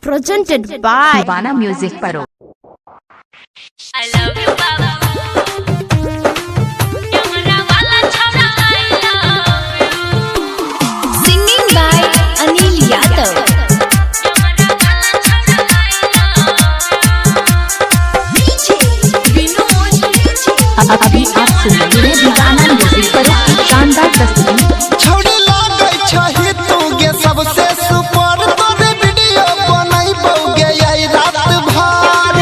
Presented by Divana Music Paro. I love you, Baba. Singing by Anil Yadav. अभी आप सुन रहे हैं दीवाना म्यूजिक पर एक शानदार प्रस्तुति। छोड़ी लागे छही तू गे सबसे सुपर तोरे वीडियो बनाइबोगे आई रात भर।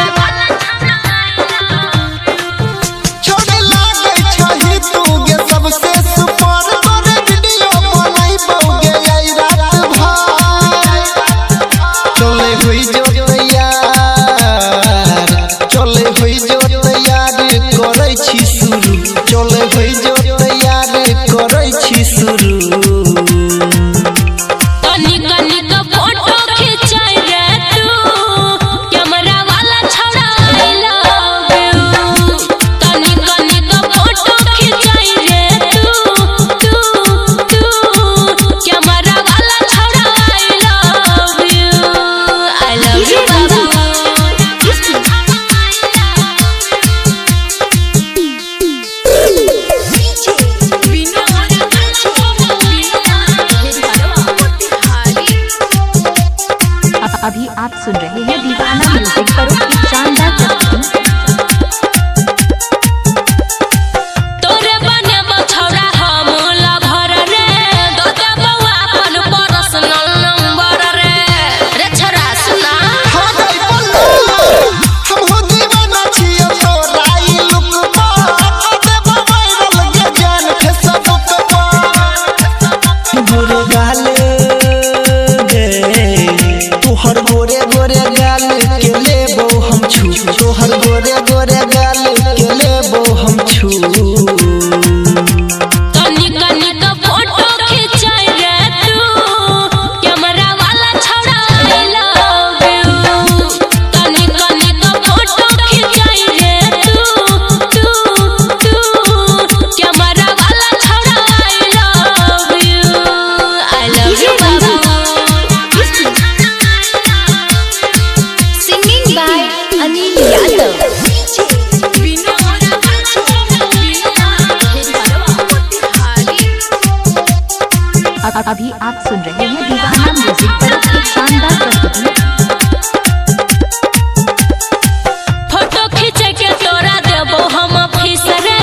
छोड़ी लागे छही तू गे सबसे सुपर तोरे वीडियो बनाइबोगे आई रात भर। चले हुई जो तैयार, चले हुई जो तैयार करै छी शुरू, चले हुई जो तैयार करै छी शुरू। अभी आप सुन रहे हैं दीवाना म्यूजिक पर एक शानदार प्रस्तुति। तोरे बने बछौड़ा हम लभर रे, दो दे बउआ अपन पर्सनल नंबर रे। रे छोरा सुना हो गई बल्लू हम हो दीवाना छियो तोरा ई लुक पर, देबो वायरल गे जान फेसबुक पर। गोरे गाल गे तोहर गोरे गोरे गाल के लेबो हम छू, तोहर गोरे गोरे गाल के लेबो हम छू। कनी कनी तो फोटो खिंचाई रे तू, कैमरा वाला छोड़ा आई लव यू। कनी कनी तो फोटो खिंचाई रे तू, कैमरा वाला छोड़ा आई लव यू बाबा। Singing by Anil Yadav. अभी आप सुन रहे हैं दीवाना म्यूजिक पर एक शानदार प्रस्तुति। फोटो खींचे के तोरा देबो हम फीस रे,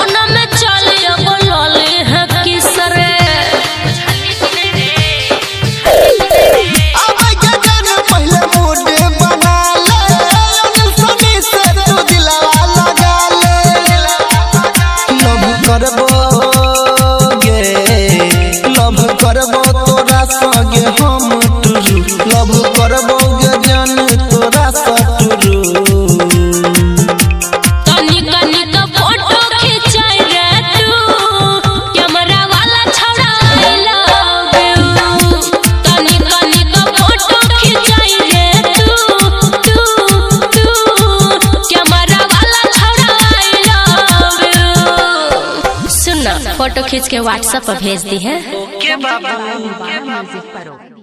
ओना में चलियो बोलले है किस रे। अब के जान पहले मूड बना ले, अनिल सनी से तू दिलवा लगा ले। लव करबो गे, लव करबो तोरा संगे हम टुरू, लव करबो गे जान तोरा सटुरू। कनी कनी तो फोटो खिंचाई रे तू, कैमरा वाला छोड़ा आई लव यू। कनी कनी तो फोटो खिंचाई रे तू, कैमरा वाला छोड़ा आई लव यू। सुन ना फोटो खींच के व्हाट्सएप पर भेज दी है। दीवाना म्यूजिक पर।